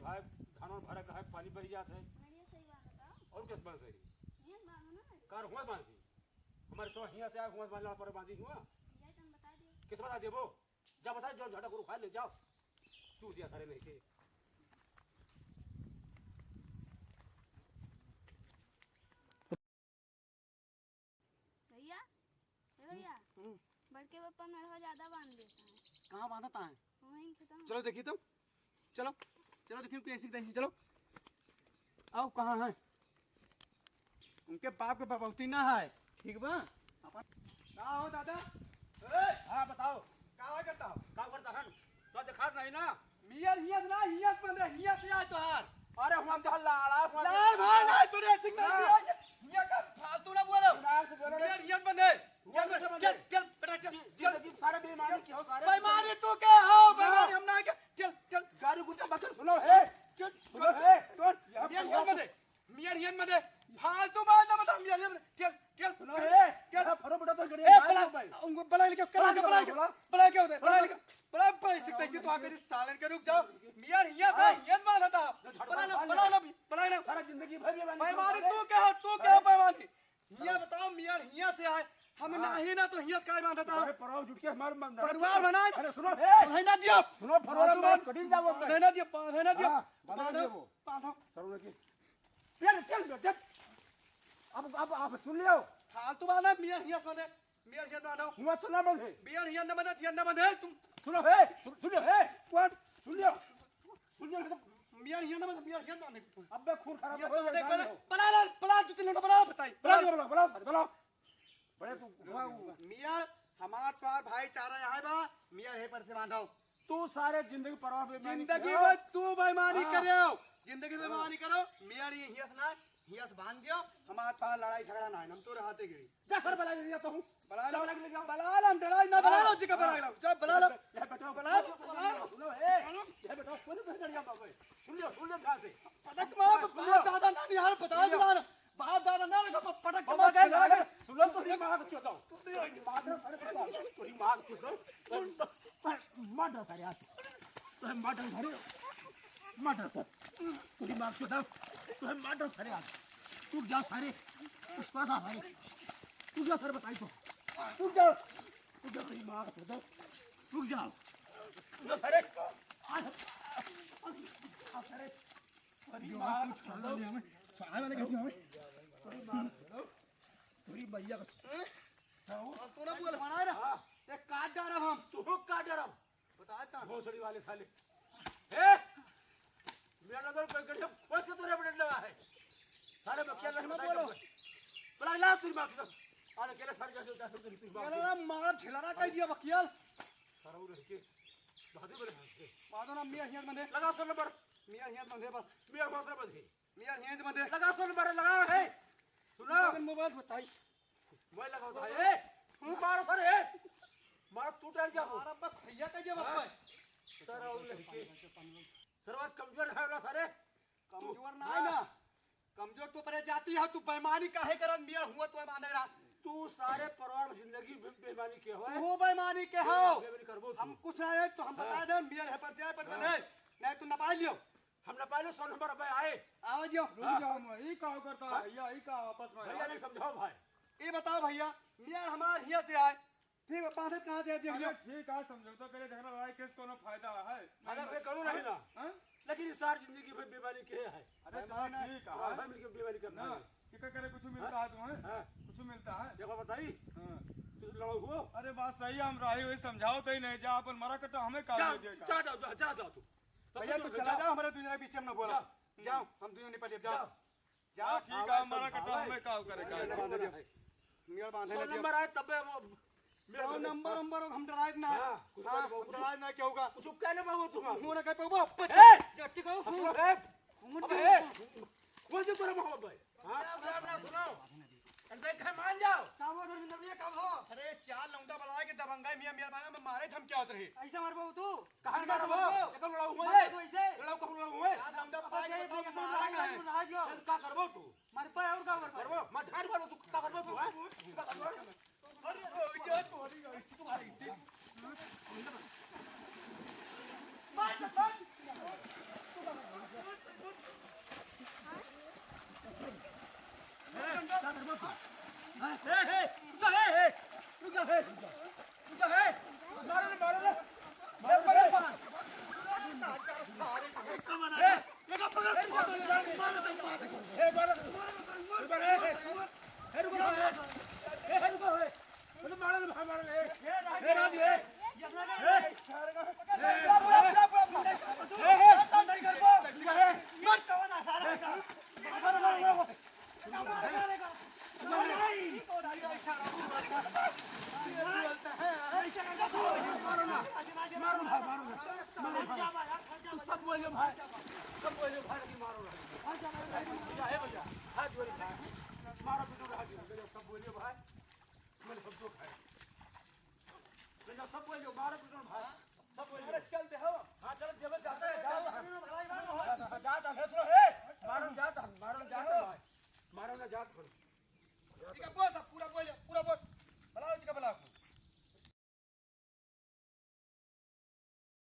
भाई धान भरा का है पानी बह जात है बढ़िया सही बात बताओ और किस बात सही ये बात ना कार हुआ बांधी हमारे सो हिया से हुआ बांधना पर बांधी हुआ जाए तुम बता दियो किस बता देबो जा बता जो झटा गुरु खा ले जाओ तू दिया सारे नहीं के भैया भैया बड़के पापा मेरे ज्यादा बांध देता है कहाँ बांधता है? वहीं खत्म चलो देखिए तुम चलो चलो देखिए कैसी कैसी चलो आओ कहाँ है उनके बाप के बपौती ना है ठीक बा कहाँ हो दादा हां बताओ कहाँ करता हो काम करता है तो दिखा नहीं ना मियां हियत ना हियत बंदे हियत से आए तो हार अरे हम तो लाड़ा लाल भाई ना तूने सिंगल दिया हिया का फालतू ना बोलो नाम से बोलो मियां हियत बंदे चल चल बेटा चल चल सारे बेईमानी की हो सारे बेईमानी तू के हो बेईमानी हम ना के चल चल गाड़ी गुट्टा बकर सुनो है चल सुनो है मियां हियत बंदे मियां हियत बंदे फालतू बात ना बता मियां हियत चल चल सुनो है चल फरो बड़ा तो गड़ी ए बड़ा उनको बड़ा लिखो करा के बड़ा क्या होता है बड़ा लिखो बड़ा पैसे कैसे तो आकर इस सालन के रुक जाओ मियां हियत से हियत मान था बड़ा ना सारा जिंदगी भर बेईमानी तू क्या बेईमानी हिया बताओ मियां हियत से आए हम ना ही ना तो हियत का मान था अरे पराव जुट के हमार मंदिर परिवार बनाए अरे सुनो है है ना दिया सुनो फरो में कड़ी जाओ है ना दिया बांधो सरो की चल अब सुन लियो फालतू बात है मियां हियत बांधो हुआ सुना बंद है मियां हियत न बंधे तुम सुनो है सुनो है कौन सुन लियो मियां हियत बांधे अब मैं खून खराब हो देख गया बड़ा तू तीनों बड़ा बताई बड़ा बड़े तू मियां हमार तोर भाईचारा है बा मियां हे पर से बांधो तू सारे जिंदगी परवाह बेईमानी जिंदगी में तू बेईमानी करो जिंदगी में बेईमानी करो मियां हियत ना हियत बांध दियो हमार पास लड़ाई झगड़ा ना हम तो रहते गिरी जा सर बला दिया तो हूं बला लो लड़ाई ना बला लो जिका बला लो जब बला लो ये बेटा बला सुनो है ये बेटा कोने से चढ़ गया बाबू सुन लियो ध्यान से पटक मार बाप दादा ना यार बता दिला बाप दादा ना लगा पटक बाबा गए सुनो तो ये मार के दो मार तो मार के दो मर्डर कर यार तो मर्डर करे मर्डर कर तू मार के दो तो मर्डर करे यार तू जा सारे उसका था भाई तू जा सर बताई तो तू जा तेरी मार के दो रुक जाओ तू सारे आ सारे अरे मार चलो आए वाले कैसे हमें पूरी भैया तू ना बोल बनाए ना ये काट डाल हम तू काट डरम बता ता भोसड़ी वाले साले ए मेरा नगर कोई गड़िया बस तो रे बड़े लगा है सारे बच्चे नहीं बोलो बड़ा ला तेरी मार के अरे केले सर जा जा तेरी मार ना मार ठेलाना कह दिया वकील सारा उड़ के बहादुर बड़े हंस के मादो ना मियां हियत बंदे लगा सो नंबर मियां हियत बंदे बस मेरा मासरा बंधे मियां हियत बंदे लगा सो नंबर लगा है सुना मोबाइल बताई मैं लगाओ भाई ए तू मार सर ए मार तू डर जा मारा बस भैया का जवाब है सारा उड़ के सर्वात कमजोर है वाला सारे कमजोर ना है ना कमजोर तो परे जाती है तू बेईमानी काहे करन मियां हुआ तो बांधेगा तू सारे परिवार में जिंदगी बेईमानी के हो तू बेईमानी के हो बेईमानी करबो हम कुछ आए तो हम बता दे मियां है पर जाए पर बने नहीं तू न पाई लियो हम न पाले 100 नंबर पे आए आओ जियो रुक जाओ मैं ई का करता है भैया ई का आपस में भैया ने समझाओ भाई ये बताओ भैया मियां हमार हिया से आए ठीक है बांधे कहां दे दियो अरे ठीक है समझौता करे झगड़ा लड़ाई किस कोनो फायदा है अगर वे करूं नहीं ना हैं लेकिन सारी जिंदगी में बेईमानी के है अरे चलो ठीक है भाई मिलके बेईमानी करना ना है कि करे कुछ मिलता है तुम्हें हां कुछ मिलता है देखो बताई हां तू लड़ो हुआ अरे बात सही है हम राही हुई समझाओ तो ही नहीं जा अपन मरा कटा हमें का जा दे जा जा जा तू भैया तू चला जा हमारे दुनिया के पीछे हम न बोलो जाओ हम दुनिया निपट जाओ जाओ ठीक है मरा कटा हमें का करेगा मियां बांधे 100 न दियो नंबर आए तबे सौ नंबर हम डराए ना हां हम डराए ना क्या होगा कुछ कहने बाबू तुम मुंह न कह पाओ जट्टी को ए कौन से तोरा मोहब्बत भाई हां ना सुनो अंदर कहे मान जाओ कावो रविंद्र भैया कावो अरे चार लौंडा बड़ा के दबंगा मियां मियां बांगा में मारे थम क्या होत रही ऐसा मार बाबू तू कहां मारो एक लड़ाऊ हुए तो ऐसे लड़ाऊ कहूं लड़ाऊ हुए चार लौंडा बड़ा के तो तो मारा का है रहा जो का करबो तू मार पे और का करबो मैं झाड़ करो तू का करबो तू हां का करबो अरे ओ ये तोरी ऐसी तो ऐसी बात याद कर ठीक है बोल सब पूरा बोल